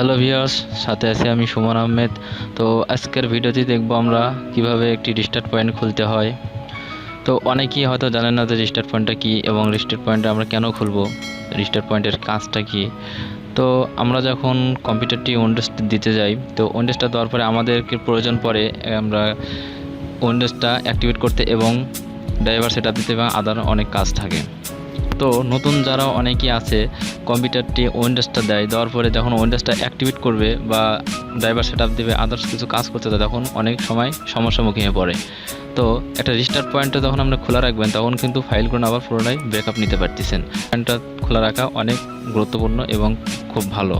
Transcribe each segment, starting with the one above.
Hello viewers, সাথে আছি আমি সুমন আহমেদ। তো আজকের ভিডিওতে দেখব আমরা কিভাবে একটি রিস্টার্ট পয়েন্ট খুলতে হয়। তো অনেকেই হয়তো জানেন না যে রিস্টার্ট পয়েন্টটা কী এবং রিস্টার্ট পয়েন্টটা আমরা কেন খুলবো, রিস্টার্ট পয়েন্টের কাজটা কী। তো আমরা যখন কম্পিউটারটি উইন্ডোজ দিতে যাই, তো উইন্ডোজটা দেওয়ার পরে আমাদেরকে প্রয়োজন পড়ে আমরা উইন্ডোজটা অ্যাক্টিভেট করতে এবং ড্রাইভার সেটআপ দিতে এবং আদার অনেক কাজ থাকে। তো নতুন যারা অনেকেই আছে কম্পিউটারটি উইন্ডোজটা দেওয়ার পরে যখন উইন্ডোজটা অ্যাক্টিভেট করবে বা ড্রাইভার সেটআপ দেবে, আদার্স কিছু কাজ করতে দেয়, তখন অনেক সময় সমস্যার মুখে হয়ে পড়ে। তো একটা রিস্টার্ট পয়েন্টটা যখন আপনি খোলা রাখবেন তখন কিন্তু ফাইলগুলো আবার পুরোটাই ব্রেকআপ নিতে পারতেছেন। পয়েন্টটা খোলা রাখা অনেক গুরুত্বপূর্ণ এবং খুব ভালো।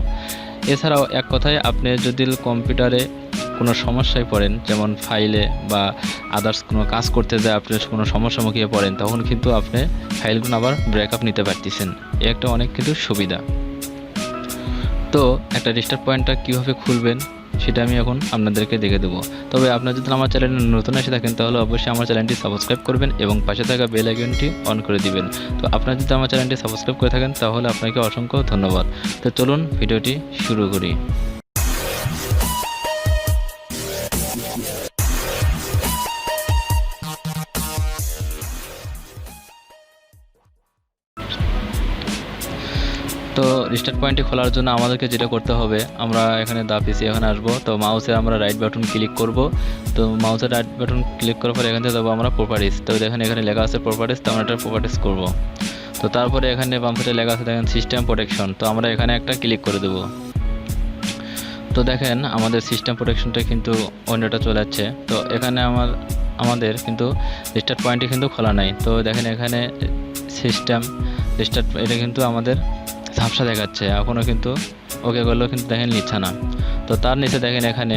এছাড়াও এক কথায় আপনি যদি কম্পিউটারে কোনো সমস্যায় পড়েন, যেমন ফাইলে বা আদার্স কোনো কাজ করতে যায় আপনি কোনো সমস্যার মুখে পড়েন, তখন কিন্তু আপনি ফাইলগুলো আবার ব্রেকআপ নিতে পারতেছেন। এ একটা অনেক কিন্তু সুবিধা। তো একটা রিস্টার্ট পয়েন্টটা কীভাবে খুলবেন সেটা আমি এখন আপনাদেরকে দেখে দেবো। তবে আপনারা যদি আমার চ্যানেলে নতুন এসে থাকেন তাহলে অবশ্যই আমার চ্যানেলটি সাবস্ক্রাইব করবেন এবং পাশে থাকা বেল আইকনটি অন করে দিবেন। তো আপনারা যদি আমার চ্যানেলটি সাবস্ক্রাইব করে থাকেন তাহলে আপনাকে অসংখ্য ধন্যবাদ। তো চলুন ভিডিওটি শুরু করি। তো রিস্টার্ট পয়েন্টটি খোলার জন্য আমাদেরকে যেটা করতে হবে, আমরা এখানে এখানে আসবো। তো মাউসে আমরা রাইট বাটন ক্লিক করব। তো মাউসের রাইট বাটন ক্লিক করার পরে এখান থেকে যাবো আমরা প্রপার্টিস। তো দেখেন এখানে লেখা আছে প্রপার্টিস, তো আমরা এটা প্রপার্টিস করব। তো তারপরে এখানে বাম সাইডে লেখা আছে দেখেন সিস্টেম প্রোটেকশন, তো আমরা এখানে একটা ক্লিক করে দেবো। তো দেখেন আমাদের সিস্টেম প্রোটেকশনটা কিন্তু উইন্ডোটা চলে যাচ্ছে। তো এখানে আমাদের কিন্তু রিস্টার্ট পয়েন্টটি কিন্তু খোলা নাই। তো দেখেন এখানে সিস্টেম রিস্টার্ট এটা কিন্তু আমাদের ঝাপসা দেখাচ্ছে, এখনও কিন্তু ওকে করলেও কিন্তু দেখেন নিচ্ছে না। তো তার নিচে দেখেন এখানে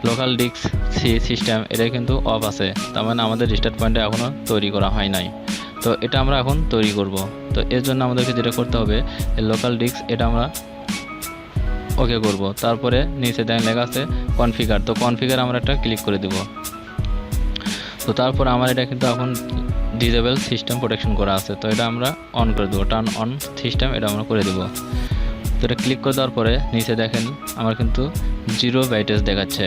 লোকাল ডিস্ক সিস্টেম এটা কিন্তু অফ আছে, তার মানে আমাদের রিস্টার্ট পয়েন্টটা এখনও তৈরি করা হয় নাই। তো এটা আমরা এখন তৈরি করব। তো এর জন্য আমাদেরকে যেটা করতে হবে, লোকাল ডিস্ক এটা আমরা ওকে করব। তারপরে নিচে দেখেন লেখা আছে কনফিগার, তো কনফিগার আমরা একটা ক্লিক করে দেব। তো তারপর আমার এটা কিন্তু এখন ডিসেবল সিস্টেম প্রোটেকশন করা আছে, তো এটা আমরা অন করে দেবো, টার্ন অন সিস্টেম এটা আমরা করে দেবো। তো এটা ক্লিক করে দেওয়ার পরে নিচে দেখেন আমার কিন্তু 0 ব্রাইটনেস দেখাচ্ছে।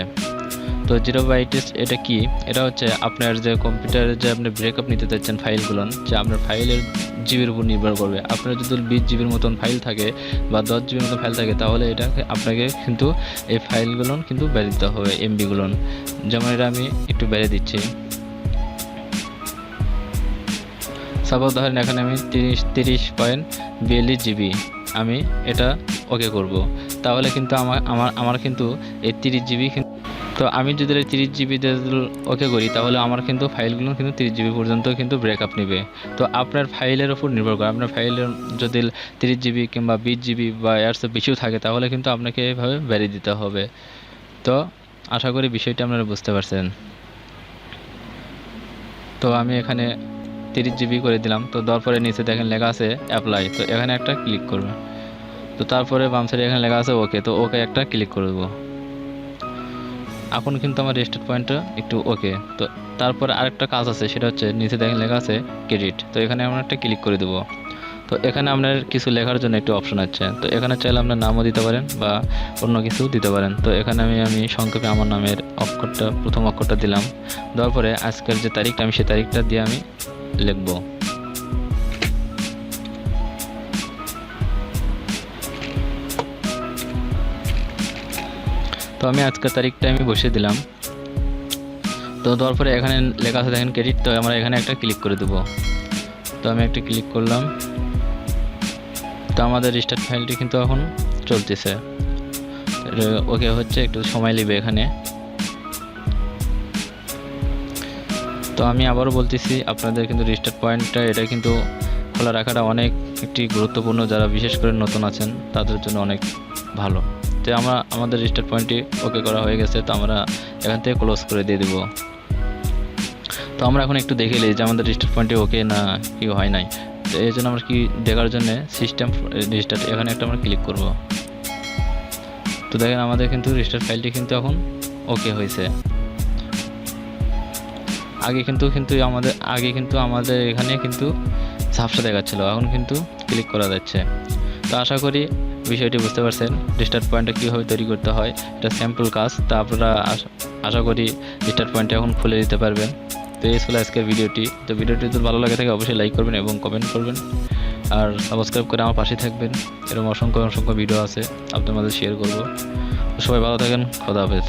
তো 0 ব্রাইটনেস এটা কি, এটা হচ্ছে আপনার যে কম্পিউটারে যে আপনি ব্রেকআপ নিতে চাচ্ছেন ফাইলগুলো, যে আপনার ফাইলের জিবির উপর নির্ভর করবে। আপনার যদি 20 জিবির মতন ফাইল থাকে বা 10 জিবির মতন ফাইল থাকে, তাহলে এটা আপনাকে কিন্তু এই ফাইলগুলো কিন্তু বেড়ে দিতে হবে, এমবিগুলো। যেমন এটা আমি একটু বেড়ে দিচ্ছি। সাপোজ ধরেন এখানে আমি 30.42 জিবি আমি এটা ওকে করব, তাহলে কিন্তু আমার কিন্তু এই 30 জিবি। তো আমি যদি 30 জিবি ওকে করি তাহলে আমার কিন্তু ফাইলগুলো কিন্তু 30 জিবি পর্যন্ত কিন্তু ব্রেকআপ নেবে। তো আপনার ফাইলের উপর নির্ভর করে, আপনার ফাইলের যদি 30 জিবি কিংবা 20 জিবি বা এর চেয়ে বেশিও থাকে তাহলে কিন্তু আপনাকে এইভাবে বেড়ে দিতে হবে। তো আশা করি বিষয়টা আপনারা বুঝতে পারছেন। তো আমি এখানে 30 জিবি করে দিলাম। তো দেওয়ার পরে নিচে দেখেন লেখা আছে অ্যাপ্লাই, তো এখানে একটা ক্লিক করবে। তো তারপরে বাম সাইডে এখানে লেখা আছে ওকে, তো ওকে একটা ক্লিক করে দেবো। এখন কিন্তু আমার রিস্টার্ট পয়েন্টটা একটু ওকে। তো তারপরে আরেকটা কাজ আছে, সেটা হচ্ছে নিচে দেখেন লেখা আছে ক্রেডিট, তো এখানে আমরা একটা ক্লিক করে দেবো। তো এখানে আপনার কিছু লেখার জন্য একটু অপশন আছে, তো এখানে চাইলে আপনার নামও দিতে পারেন বা অন্য কিছু দিতে পারেন। তো এখানে আমি সংক্ষেপে আমার নামের প্রথম অক্ষরটা দিলাম। দেওয়ার পরে আজকের যে তারিখটা আমি সেই তারিখটা দিয়ে আমি লিখব। তো আমি আজকের তারিখটা আমি বসিয়ে দিলাম। তো দেওয়ার পরে এখানে লেখা আছে দেখেন ক্রেডিট, তো আমরা এখানে একটা ক্লিক করে দেবো। তো আমি একটা ক্লিক করলাম। তো আমাদের রিস্টার্ট ফাইলটি কিন্তু এখন চলতেছে, ওকে হচ্ছে, একটু সময় নেবে এখানে। তো আমি আবারও বলতেছি আপনাদের কিন্তু রিস্টার্ট পয়েন্টটা এটা কিন্তু খোলা রাখাটা অনেক একটি গুরুত্বপূর্ণ, যারা বিশেষ করে নতুন আছেন তাদের জন্য অনেক ভালো। তো আমাদের রিস্টার্ট পয়েন্টটি ওকে করা হয়ে গেছে, তো আমরা এখান থেকে ক্লোজ করে দিয়ে দেবো। তো আমরা এখন একটু দেখে নিই যে আমাদের রিস্টার্ট পয়েন্টটি ওকে না কি হয় নাই। তো এই জন্য আমরা কি দেখার জন্য সিস্টেম রিস্টার্ট এখানে একটা আমরা ক্লিক করব। তো দেখেন আমাদের কিন্তু রিস্টার্ট ফাইলটি কিন্তু এখন ওকে হয়েছে। আগে কিন্তু আমাদের এখানে কিন্তু ঝাপসা দেখাচ্ছিল, এখন কিন্তু ক্লিক করা যাচ্ছে। তো আশা করি বিষয়টি বুঝতে পারছেন রিস্টার্ট পয়েন্টটা কীভাবে তৈরি করতে হয়। এটা স্যাম্পল কাজ, তা আপনারা আশা করি রিস্টার্ট পয়েন্টটা এখন খুলে দিতে পারবেন। তো এই ছিল আজকের ভিডিওটি। তো ভিডিওটি যদি ভালো লাগে থাকে অবশ্যই লাইক করবেন এবং কমেন্ট করবেন, আর সাবস্ক্রাইব করে আমার পাশে থাকবেন। এরকম অসংখ্য ভিডিও আছে আপনার মাঝে শেয়ার করব। তো সবাই ভালো থাকেন, খোদা হাফেজ।